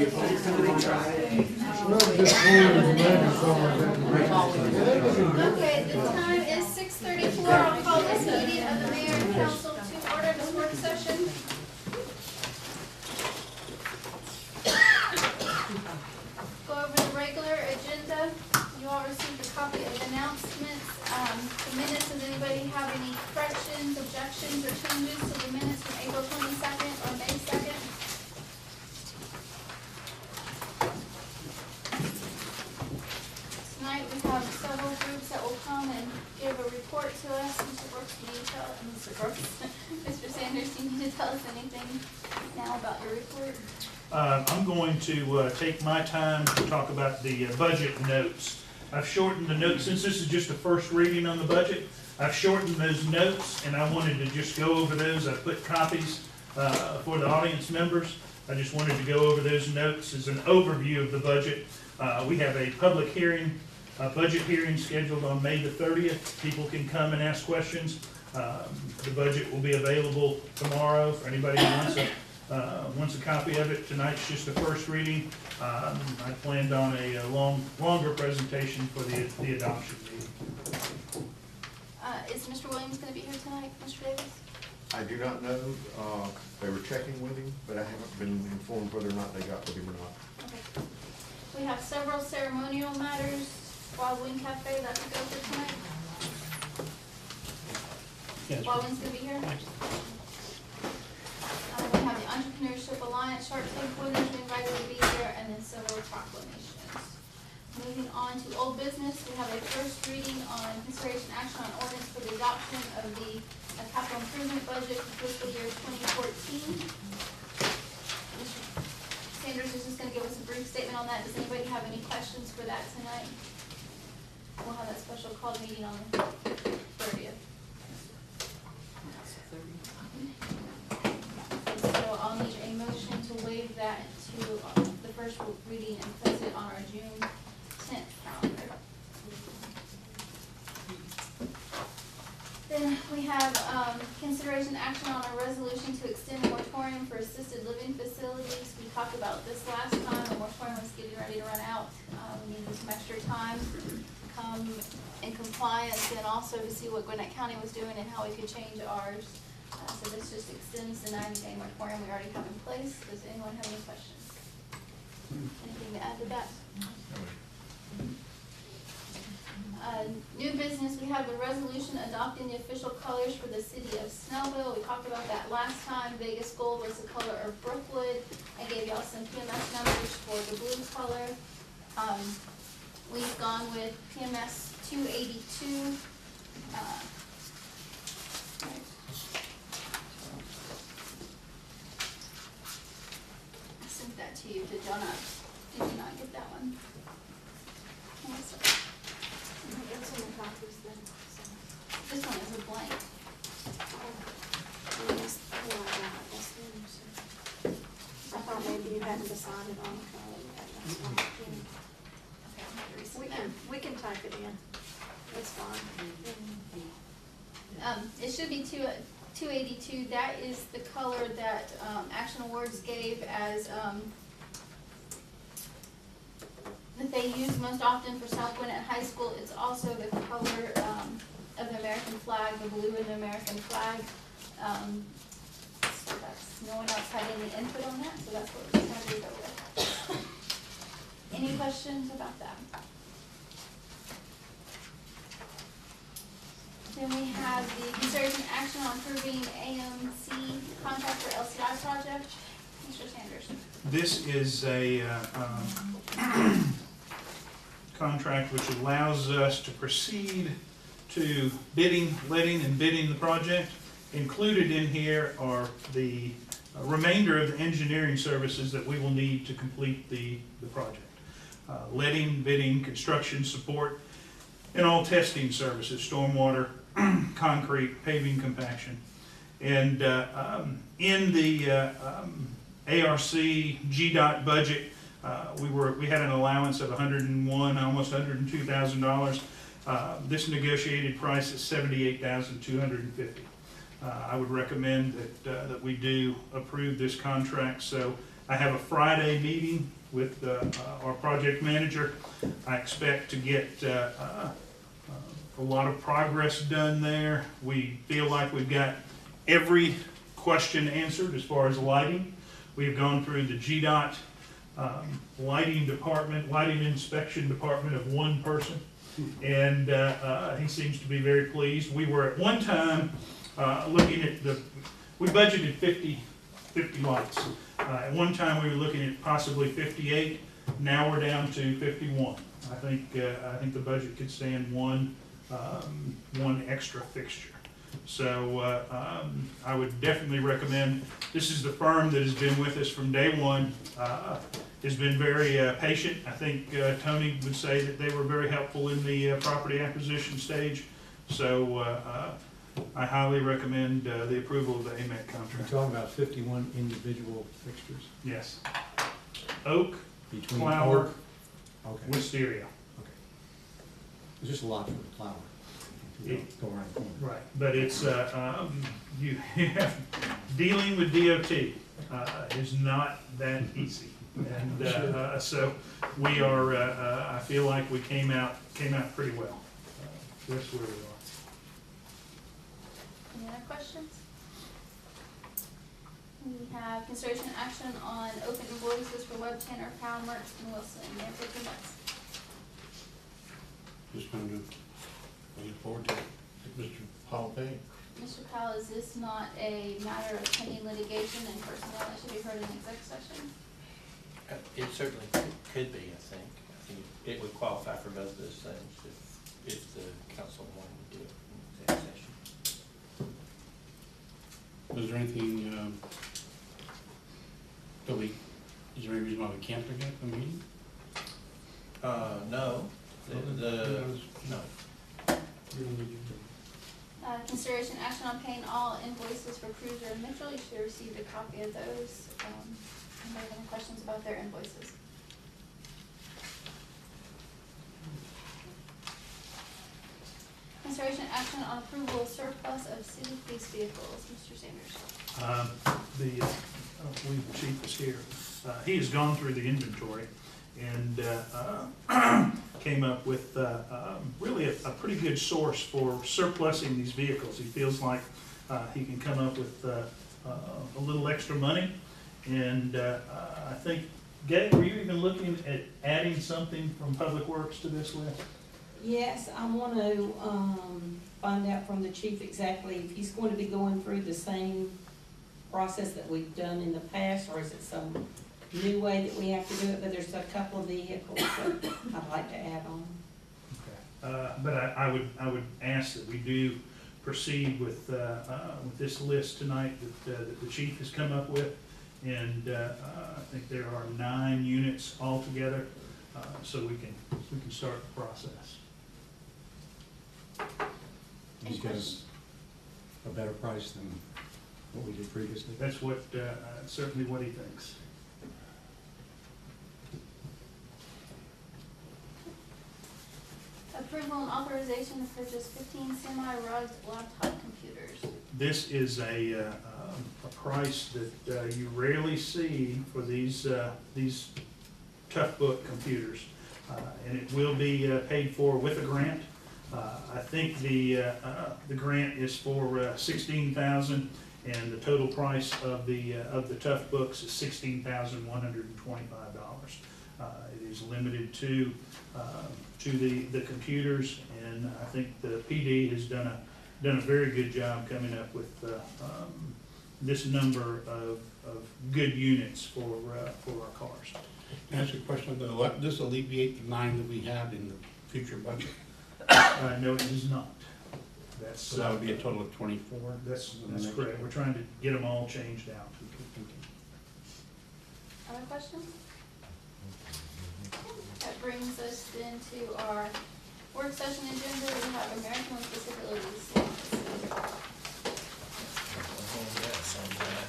Okay, the time is 6:34. I'll call this meeting of the mayor and council to order this work session. Go over the regular agenda. You all received a copy of the announcements. The minutes, does anybody have any corrections, objections, or changes to the minutes from April 22nd or May 2nd? Tonight we have several groups that will come and give a report to us. Mr. Brooks, can you tell, Mr. Brooks, Mr. Sanders, do you need to tell us anything now about your report? I'm going to take my time to talk about the budget notes. I've shortened the notes, since this is just a first reading on the budget, I've shortened those notes, and I wanted to just go over those. I put copies for the audience members. I just wanted to go over those notes as an overview of the budget. We have a public hearing, budget hearing scheduled on May the 30th. People can come and ask questions. The budget will be available tomorrow for anybody who wants a copy of it. Tonight's just the first reading. I planned on a longer presentation for the adoption meeting. Is Mr. Williams going to be here tonight, Mr. Davis? I do not know. They were checking with him, but I haven't been informed whether or not they got with him or not. Okay. We have several ceremonial matters. Wild Wing Cafe, that's a go for tonight. Yes. Wild Wing's going to be here. We have the Entrepreneurship Alliance Shark Tank winners invited to be here, and then several proclamations. Moving on to old business, we have a first reading on consideration action on ordinance for the adoption of the capital improvement budget for fiscal year 2014. Mr. Sanders is just going to give us a brief statement on that. Does anybody have any questions for that tonight? We'll have that special called meeting on the 30th. So I'll need a motion to waive that to the first reading and place it on our June 10th calendar. Then we have consideration action on a resolution to extend the moratorium for assisted living facilities. We talked about this last time. The moratorium was getting ready to run out. We needed some extra time to come in compliance and also to see what Gwinnett County was doing and how we could change ours. So this just extends the 90-day moratorium we already have in place. Does anyone have any questions? Anything to add to that? New business, we have the resolution adopting the official colors for the city of Snellville. We talked about that last time. Vegas gold was the color of Brookwood. I gave y'all some PMS numbers for the blue color. We've gone with PMS 282. I sent that to you. Did you not get that one? This one is a blank. I thought maybe you hadn't decided on the color yet. Okay, We can type it in. It's fine. it should be 282. That is the color that Action Awards gave as that they use most often for South Gwinnett High School. It's also the color of the American flag, the blue in the American flag. So that's, no one else had any input on that, so that's what we're going to go with. Any questions about that? Then we have the consideration action on approving AMC contract for LCI project. Mr. Sanders. This is a contract which allows us to proceed to bidding, letting, and bidding the project. Included in here are the remainder of the engineering services that we will need to complete the project. Letting, bidding, construction support, and all testing services, stormwater, concrete, paving, compaction. And in the ARC GDOT budget, we had an allowance of $101,000, almost $102,000. This negotiated price is $78,250. I would recommend that we do approve this contract. So I have a Friday meeting with our project manager. I expect to get a lot of progress done there. We feel like we've got every question answered as far as lighting. We've gone through the GDOT lighting department, lighting inspection department of one person, and he seems to be very pleased. We were at one time looking at we budgeted 50 lights. At one time, we were looking at possibly 58. Now we're down to 51. I think the budget could stand one extra fixture. So I would definitely recommend. This is the firm that has been with us from day one. Has been very patient. I think Tony would say that they were very helpful in the property acquisition stage. So I highly recommend the approval of the AMEC You're contract. talking about 51 individual fixtures? Yes. Oak, Between flower, oak? Okay, wisteria. okay. There's just a lot for the flower. You don't go around the corner. Right, but it's, you have, dealing with DOT is not that easy. And so we are, I feel like we came out pretty well. That's where we are. Any other questions? We have consideration and action on open invoices for Web Tanner, Pound, Mertz, and Wilson. You have 15 months. Just going to look forward to Mr. Paul Payne. Mr. Powell, is this not a matter of pending litigation and personnel that should be heard in exec session? It certainly could be, I think. I think it would qualify for both those things if the council wanted to do it in exec session. Was there anything, is there any reason why we can't bring up the meeting? No, no. Consideration action on paying all invoices for Cruiser and Mitchell. You should have received a copy of those. Anybody have any questions about their invoices? Consideration action on approval of surplus of city police vehicles. Mr. Sanders. I believe the chief is here. He has gone through the inventory and came up with really a pretty good source for surplusing these vehicles. He feels like he can come up with a little extra money. And I think, Gabe, were you even looking at adding something from Public Works to this list? Yes, I want to find out from the chief exactly if he's going to be going through the same process that we've done in the past, or is it some new way that we have to do it? But there's a couple of vehicles that I'd like to add on. Okay. But I would ask that we do proceed with this list tonight that the chief has come up with. And I think there are 9 units altogether, so we can start the process. He's got a better price than what we did previously. That's what certainly what he thinks. Approval and authorization to purchase 15 semi-rugged laptop computers. This is a price that you rarely see for these tough book computers, and it will be paid for with a grant. I think the grant is for $16,000, and the total price of the tough books is $16,125. It is limited to the computers, and I think the PD has done a very good job coming up with this number of good units for our cars. Can I ask you a question? Does this alleviate the 9 that we had in the future budget? No, it does not. That's, So that would be a total of 24? that's correct. We're trying to get them all changed out. Other questions? That brings us then to our work session agenda. We have American with Disabilities. Yes, on that.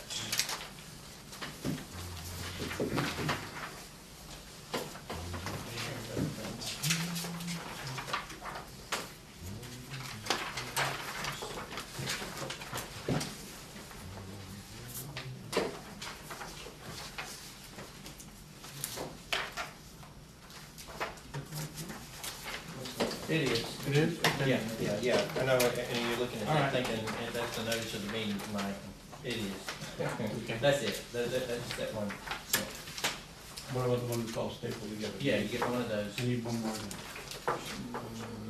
It is. It is? Yeah, yeah, yeah, I know, and you're looking at All that right. thinking, that's the notice of the meeting tonight. It is. Okay. That's it, that's that one. So, What about the one that's all stapled together? yeah, you get one of those. I need one more.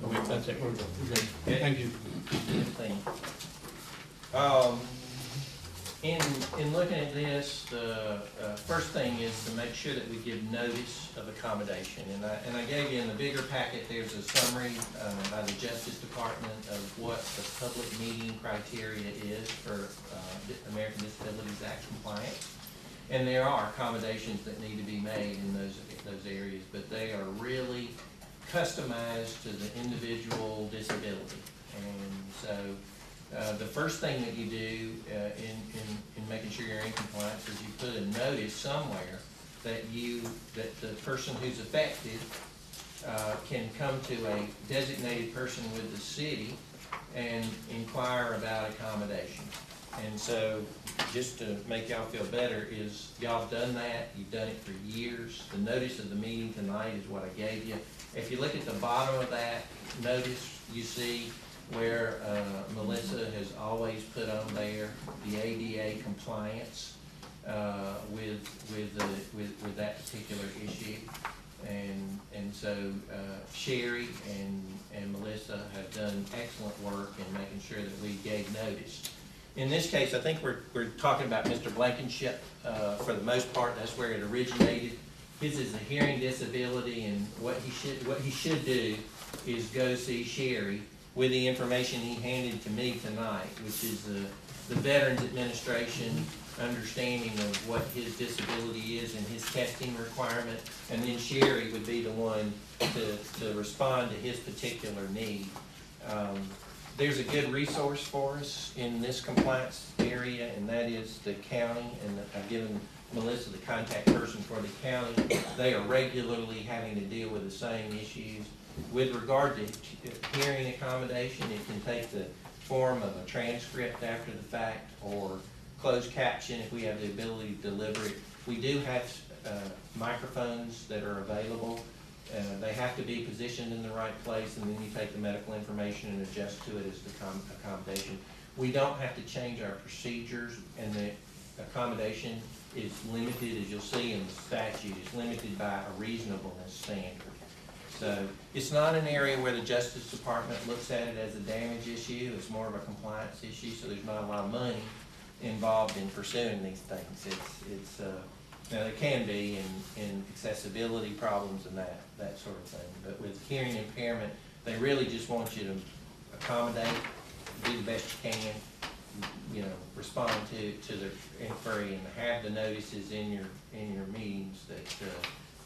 Oh, wait, that's it, we're good. Okay. Thank you. Thing. In looking at this, the first thing is to make sure that we give notice of accommodation. And I gave you in the bigger packet, there's a summary by the Justice Department of what the public meeting criteria is for American Disabilities Act compliance. And there are accommodations that need to be made in those areas, but they are really customized to the individual disability. And so the first thing that you do in making sure you're in compliance is you put a notice somewhere that the person who's affected can come to a designated person with the city and inquire about accommodation. And so, just to make y'all feel better, is y'all have done that, you've done it for years. The notice of the meeting tonight is what I gave you. If you look at the bottom of that notice, you see where Melissa has always put on there the ADA compliance with that particular issue. And so Sherry and Melissa have done excellent work in making sure that we gave notice. In this case, I think we're talking about Mr. Blankenship for the most part. That's where it originated. His is a hearing disability, and what he should do is go see Sherry with the information he handed to me tonight, which is the Veterans Administration understanding of what his disability is and his testing requirement, and then Sherry would be the one to respond to his particular need. There's a good resource for us in this compliance area, and that is the county, and I've given Melissa the contact person for the county. They are regularly having to deal with the same issues. With regard to hearing accommodation, it can take the form of a transcript after the fact or closed caption if we have the ability to deliver it. We do have microphones that are available. They have to be positioned in the right place, and then you take the medical information and adjust to it as the accommodation. We don't have to change our procedures, and the accommodation is limited, as you'll see in the statute, it's limited by a reasonableness standard. So it's not an area where the Justice Department looks at it as a damage issue. It's more of a compliance issue, so there's not a lot of money involved in pursuing these things. Now there can be in accessibility problems and that sort of thing, but with hearing impairment, they really just want you to accommodate, do the best you can, respond to the inquiry and have the notices in your meetings that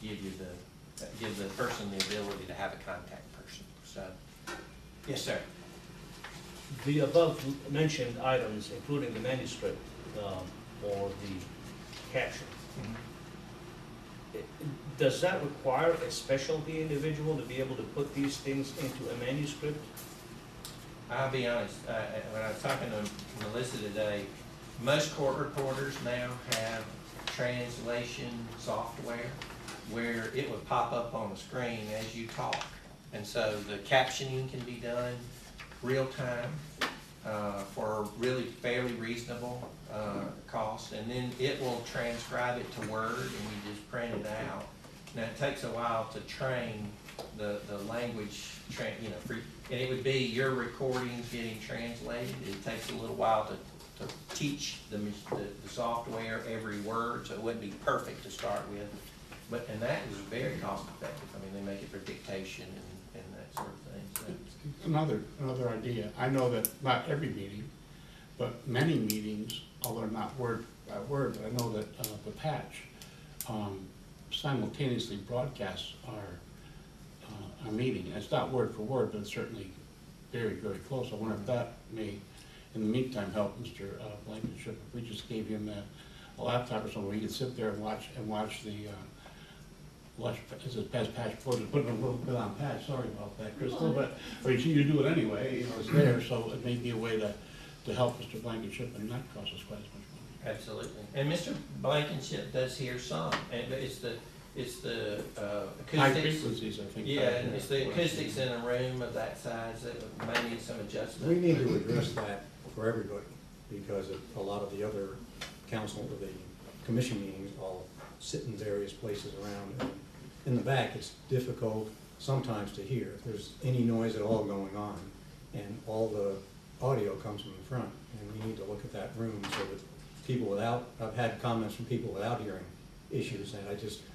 give the person the ability to have a contact person. So, yes, sir. The above mentioned items, including the manuscript or the caption, does that require a specialty individual to be able to put these things into a manuscript? I'll be honest, when I was talking to Melissa today, most court reporters now have translation software where it would pop up on the screen as you talk. And so the captioning can be done real time for really fairly reasonable cost. And then it will transcribe it to Word and you just print it out. Now it takes a while to train the language, and it would be your recordings getting translated. It takes a little while to teach the software every word, so it wouldn't be perfect to start with. And that is very cost effective. I mean, they make it for dictation and that sort of thing. So. Another idea. I know that not every meeting, but many meetings, although not word by word, but I know that the patch simultaneously broadcasts our meeting. It's not word for word, but it's certainly very, very close. I wonder if that may, in the meantime, help Mr. Blankenship. If we just gave him a laptop or something where he could sit there and watch the as it past patch forward, just putting a little bit on patch. Sorry about that, Crystal, but for you to do it anyway, it's there, so it may be a way to help Mr. Blankenship and not cost us quite as much money. Absolutely. And Mr. Blankenship does hear some, but It's the High acoustics. frequencies, I think. Yeah, and it's the acoustics in a room of that size that may need some adjustment. We need to address that for everybody, because a lot of the other council, or the commission meetings all sit in various places around. And in the back, it's difficult sometimes to hear if there's any noise at all going on, and all the audio comes from the front. And we need to look at that room so that people without, I've had comments from people without hearing issues, and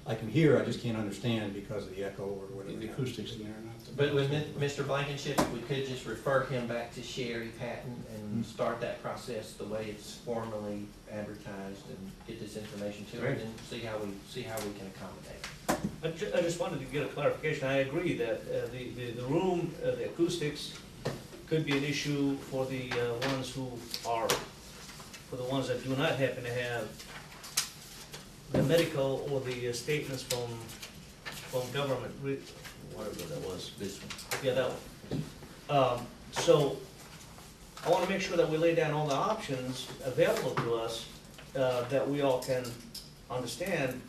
I can hear, I just can't understand because of the echo or whatever. The acoustics in there are not the. But with Mr. Blankenship, if we could just refer him back to Sherry Patton and start that process the way it's formally advertised and get this information to her, and then see how we can accommodate. I just wanted to get a clarification. I agree that the room, the acoustics could be an issue for the ones that do not happen to have the medical or the statements from government, whatever that was. This one. Yeah, that one. So I want to make sure that we lay down all the options available to us, that we all can understand,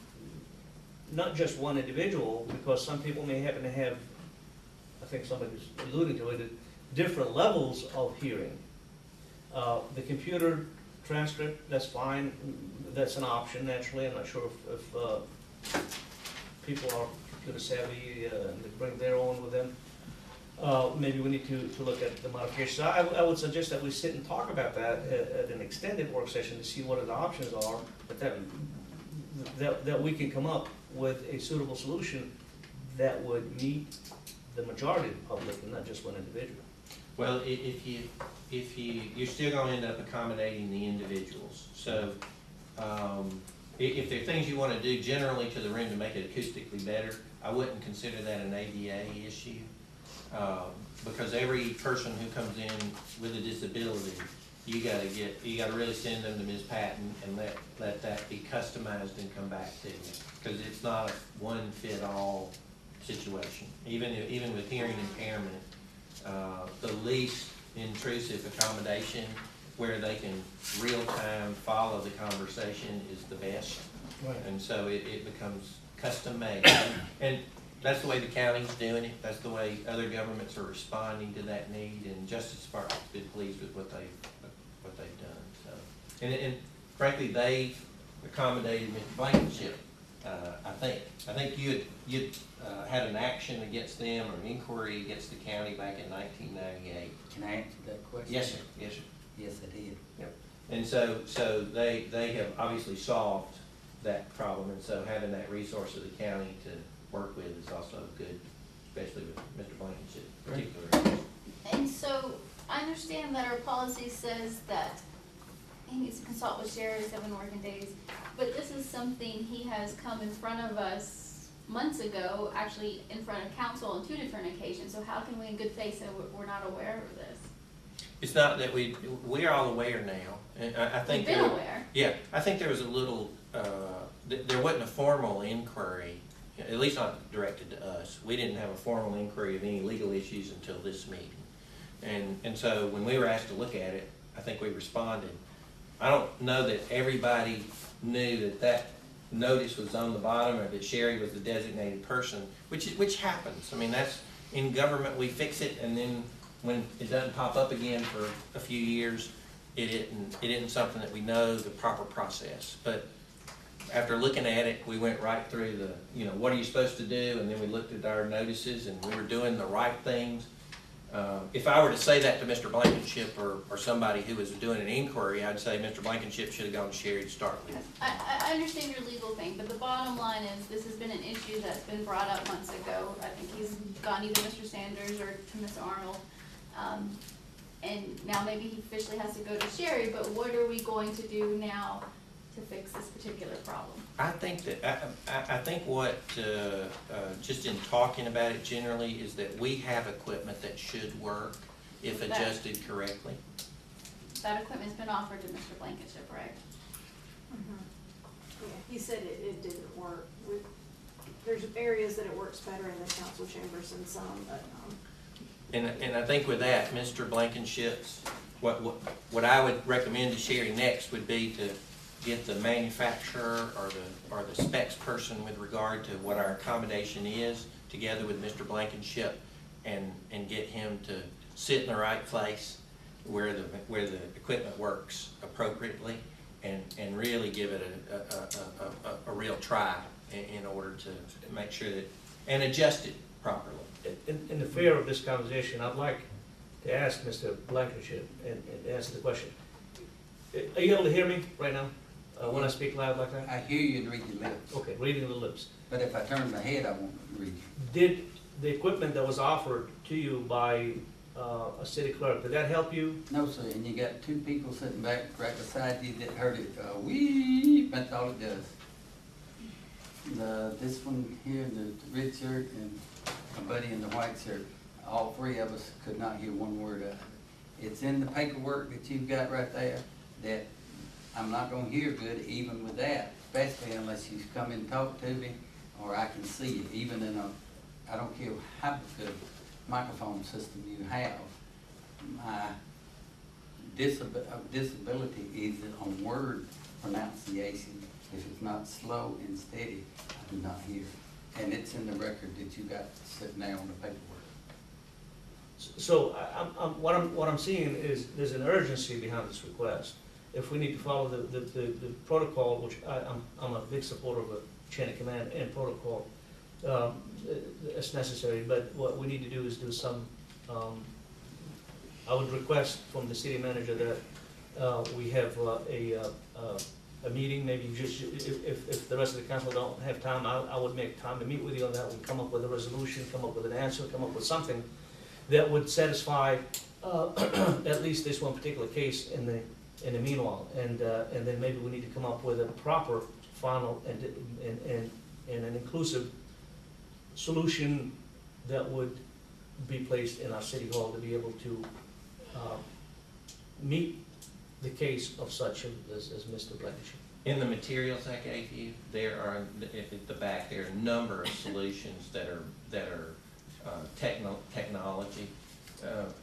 not just one individual, because some people may happen to have, I think somebody's alluding to it, different levels of hearing. The computer transcript, that's fine, that's an option naturally. I'm not sure if people are computer savvy and they bring their own with them. Maybe we need to look at the modifications. I would suggest that we sit and talk about that at an extended work session to see what the options are, but that we can come up with a suitable solution that would meet the majority of the public and not just one individual. Well, you're still gonna end up accommodating the individuals. So, if there are things you wanna do generally to the room to make it acoustically better, I wouldn't consider that an ADA issue. Because every person who comes in with a disability, you gotta really send them to Ms. Patton and let that be customized and come back to you. Because it's not a one-fit-all situation. Even with hearing impairment, the least intrusive accommodation where they can real-time follow the conversation is the best. Right. And so it becomes custom-made. And that's the way the county's doing it. That's the way other governments are responding to that need, and Justice Department's been pleased with what they've done, so. And frankly, they've accommodated Mr. Blankenship, I think you'd had an action against them, or an inquiry against the county back in 1998. Can I answer that question? Yes, sir, yes, sir. Yes, I did. Yep. And so they have obviously solved that problem, and so having that resource of the county to work with is also good, especially with Mr. Blankenship particularly. And so, I understand that our policy says that he needs to consult with Sherry 7 working days, but this is something he has come in front of us months ago, actually in front of council on 2 different occasions, so how can we in good faith say we're not aware of this? It's not that we are all aware now, and I think. We've been aware. Yeah, I think there was a little, there wasn't a formal inquiry, at least not directed to us. We didn't have a formal inquiry of any legal issues until this meeting. And so when we were asked to look at it, I think we responded. I don't know that everybody knew that notice was on the bottom, or that Sherry was the designated person, which happens. I mean, that's, in government, we fix it, and then when it doesn't pop up again for a few years, it isn't something that we know the proper process. But after looking at it, we went right through what are you supposed to do, and then we looked at our notices, and we were doing the right things. If I were to say that to Mr. Blankenship or somebody who was doing an inquiry, I'd say Mr. Blankenship should have gone to Sherry to start with. I understand your legal thing, but the bottom line is this has been an issue that's been brought up months ago. I think he's gone either Mr. Sanders or to Mr. Arnold. And now maybe he officially has to go to Sherry, but what are we going to do now to fix this particular problem? I think what, just in talking about it generally, is that we have equipment that should work if adjusted correctly. That equipment's been offered to Mr. Blankenship, right? Yeah, he said it didn't work. There's areas that it works better in the council chambers than some, but, And I think with that, Mr. Blankenship's, what I would recommend to Sherry next would be get the manufacturer or the specs person with regard to what our accommodation is, together with Mr. Blankenship, and get him to sit in the right place where the equipment works appropriately, and really give it a real try in order to make sure that, and adjust it properly. In the fear of this conversation, I'd like to ask Mr. Blankenship and answer the question. Are you able to hear me right now, when I speak loud like that? I hear you and read your lips, Okay, reading the lips. but if I turn my head, I won't read you. Did the equipment that was offered to you by a city clerk, did that help you? No, sir, and you got two people sitting back right beside you that heard it, wee, that's all it does. This one here, the red shirt, and my buddy in the white shirt, all three of us could not hear one word of it. It's in the paperwork that you've got right there, that I'm not gonna hear good even with that, especially unless you come and talk to me, or I can see you, even in I don't care how good microphone system you have. My disability is on word pronunciation. If it's not slow and steady, I do not hear. And it's in the record that you got sitting there on the paperwork. So what I'm seeing is there's an urgency behind this request. If we need to follow the protocol, which I'm a big supporter of a chain of command and protocol, it's necessary, but what we need to do is do some, I would request from the city manager that we have a meeting, maybe just, if the rest of the council don't have time, I would make time to meet with you on that, and come up with a resolution, come up with an answer, come up with something that would satisfy at least this one particular case in the meanwhile, and then maybe we need to come up with a proper, final, and an inclusive solution that would be placed in our city hall to be able to meet the case of such as Mr. Blankenship. In the materials I gave you, there are, at the back, there are a number of solutions that are technology.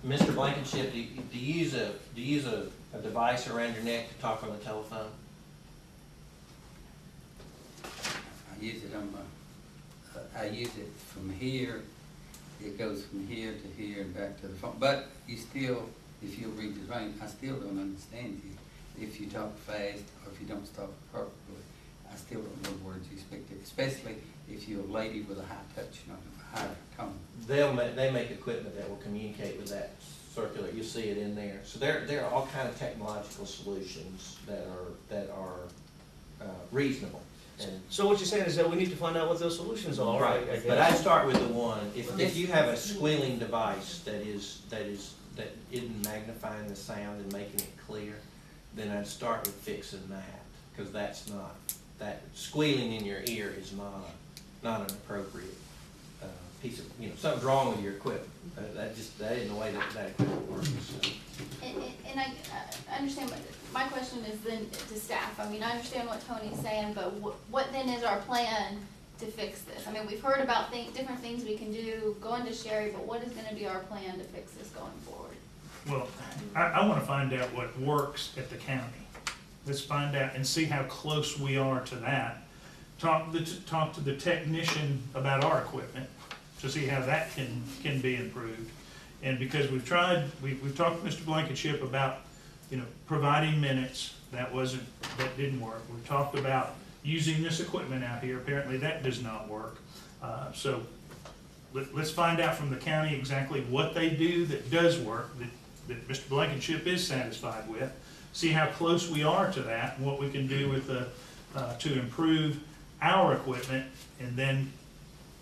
Mr. Blankenship, do you use a device around your neck to talk on the telephone? I use it on I use it from here, it goes from here to here and back to the phone. But you still, if you'll read the ring, I still don't understand you. If you talk fast or if you don't talk properly, I still don't know the words you speak to, especially if you're a lady with a high touch, you know, a high tone. They make equipment that will communicate with that circular. You see it in there. So there are all kind of technological solutions that are reasonable. And So what you're saying is that we need to find out what those solutions are, right? I But I guess. start with the one. If you have a squealing device that isn't magnifying the sound and making it clear, then I'd start with fixing that, because that squealing in your ear is not an appropriate piece of, something's wrong with your equipment. That isn't the way that equipment works. And I understand, but my question is then to staff. I mean, I understand what Tony's saying, but what then is our plan to fix this? I mean, we've heard about different things we can do, going to Sherry, but what is gonna be our plan to fix this going forward? Well, I want to find out what works at the county. Let's find out and see how close we are to that. Talk to the technician about our equipment to see how that can be improved. And because we've talked to Mr. Blankenship about, providing minutes, that didn't work. We've talked about using this equipment out here, apparently that does not work. So let's find out from the county exactly what they do that does work, that Mr. Blankenship is satisfied with. See how close we are to that, and what we can do with to improve our equipment, and then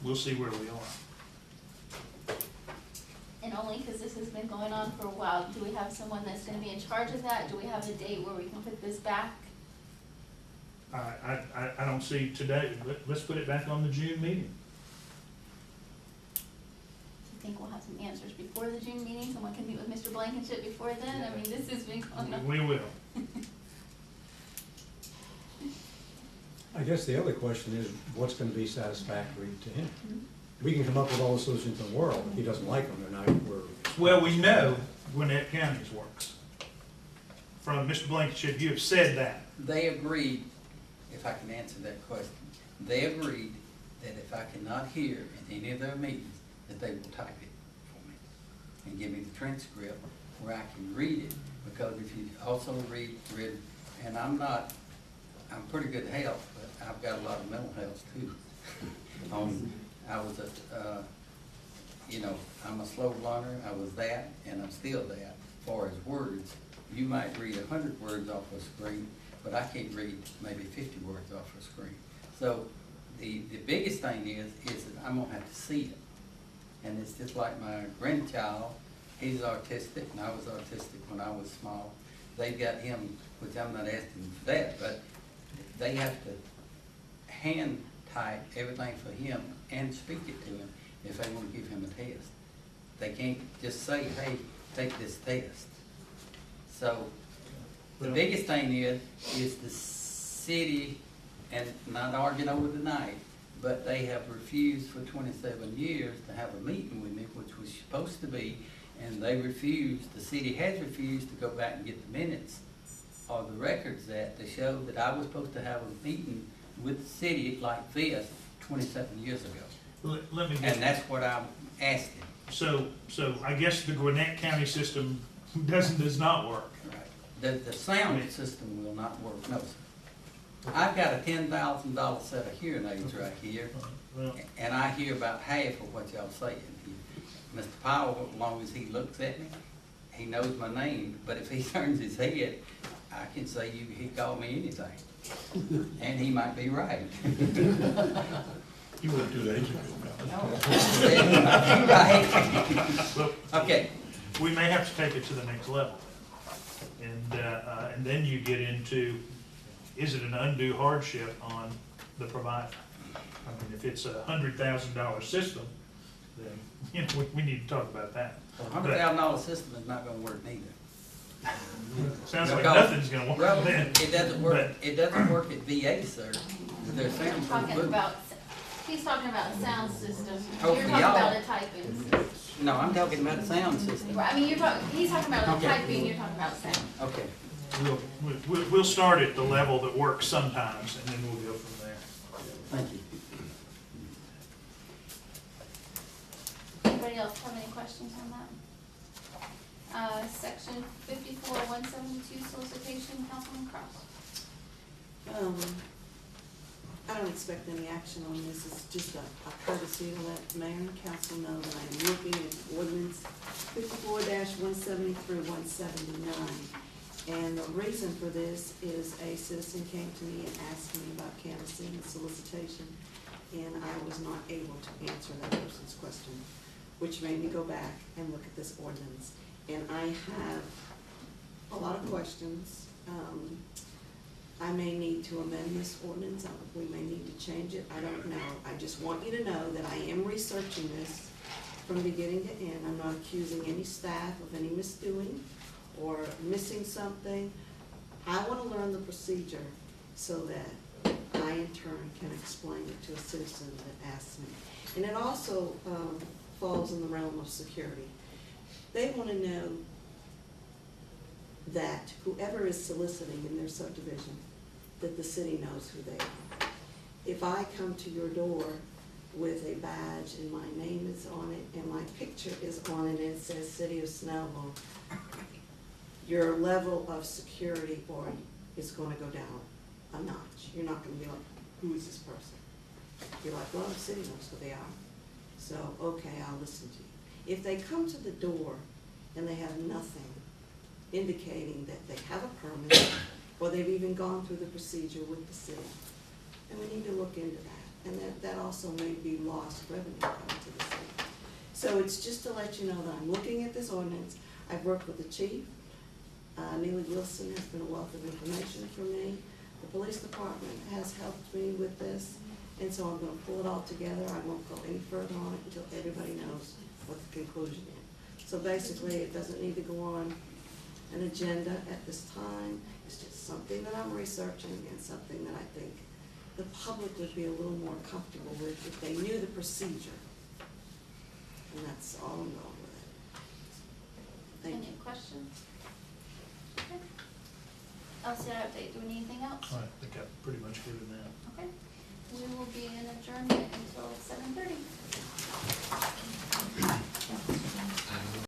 we'll see where we are. And only because this has been going on for a while, do we have someone that's gonna be in charge of that? Do we have a date where we can put this back? I don't see today. Let's put it back on the June meeting. Do you think we'll have some answers before the June meeting? Someone can meet with Mr. Blankenship before then? I mean, this has been going on. We will. I guess the other question is, what's gonna be satisfactory to him? We can come up with all the solutions in the world, if he doesn't like them, then Well, we know Gwinnett County's works. From Mr. Blankenship, you have said that. they agreed, if I can answer that question, they agreed that if I cannot hear in any of their meetings, that they will type it for me and give me the transcript where I can read it. Because if you also read, and I'm pretty good health, but I've got a lot of mental health too. I was I'm a slow learner, I was that, and I'm still that. As far as words, you might read 100 words off a screen, but I can't read maybe 50 words off a screen. So the biggest thing is that I'm gonna have to see it. And it's just like my grandchild, he's autistic, and I was autistic when I was small. They got him, which I'm not asking for that, but they have to hand type everything for him and speak it to him if they want to give him a test. They can't just say, hey, take this test. So the biggest thing is the city, and not arguing over tonight, but they have refused for 27 years to have a meeting with me, which was supposed to be, and they refused, the city has refused to go back and get the minutes or the records that to show that I was supposed to have a meeting with the city like this 27 years ago. Let me And get, that's what I'm asking. so I guess the Gwinnett County system does not work. Right. The sound system will not work, no, sir. I've got a $10,000 set of hearing aids right here, Well, and I hear about half of what y'all saying here. Mr. Powell, as long as he looks at me, he knows my name, but if he turns his head, I can say he called me anything. And he might be right. You wouldn't do that, you look, Okay, we may have to take it to the next level. And then you get into, is it an undue hardship on the provider? I mean, if it's $100,000 system, then, we need to talk about that. a $100,000 system is not gonna work neither. Sounds like Because- nothing's gonna work Well, then. it doesn't work, it doesn't work at VA, sir. Their sound Talking about, he's talking about a sound system. You're Hopefully talking y'all- about a typing system. No, I'm talking about a sound system. Right, I mean, he's talking about a Okay. typing, you're talking about sound. Okay. We'll start at the level that works sometimes, and then we'll go from there. Thank you. Anybody else have any questions on that? Section 54-172 solicitation, Councilman Cross. I don't expect any action on this. It's just a courtesy to let mayor and council know that I am looking at ordinance 54-170 through 179. And the reason for this is a citizen came to me and asked me about canvassing and solicitation, and I was not able to answer that person's question, which made me go back and look at this ordinance. And I have a lot of questions. I may need to amend this ordinance, we may need to change it, I don't know. I just want you to know that I am researching this from beginning to end. I'm not accusing any staff of any misdoing or missing something. I want to learn the procedure so that I in turn can explain it to a citizen that asks me. And it also falls in the realm of security. They want to know that whoever is soliciting in their subdivision, that the city knows who they are. If I come to your door with a badge and my name is on it and my picture is on it and it says City of Snellville, your level of security is going to go down a notch. You're not going to be like, who is this person? You're like, well, the city knows who they are. So, okay, I'll listen to you. If they come to the door and they have nothing indicating that they have a permit, or they've even gone through the procedure with the city, and we need to look into that. And that also may be lost revenue coming to the city. So it's just to let you know that I'm looking at this ordinance. I've worked with the chief. Neely Wilson has been a wealth of information for me. The police department has helped me with this, and so I'm gonna pull it all together. I won't go any further on it until everybody knows what the conclusion is. So basically, it doesn't need to go on an agenda at this time. It's just something that I'm researching and something that I think the public would be a little more comfortable with if they knew the procedure. And that's all I'm going with it. Thank Any you. questions? Okay. LCI update. Do we need anything else? I think I've pretty much given that. Okay. We will be in adjournment until 7:30.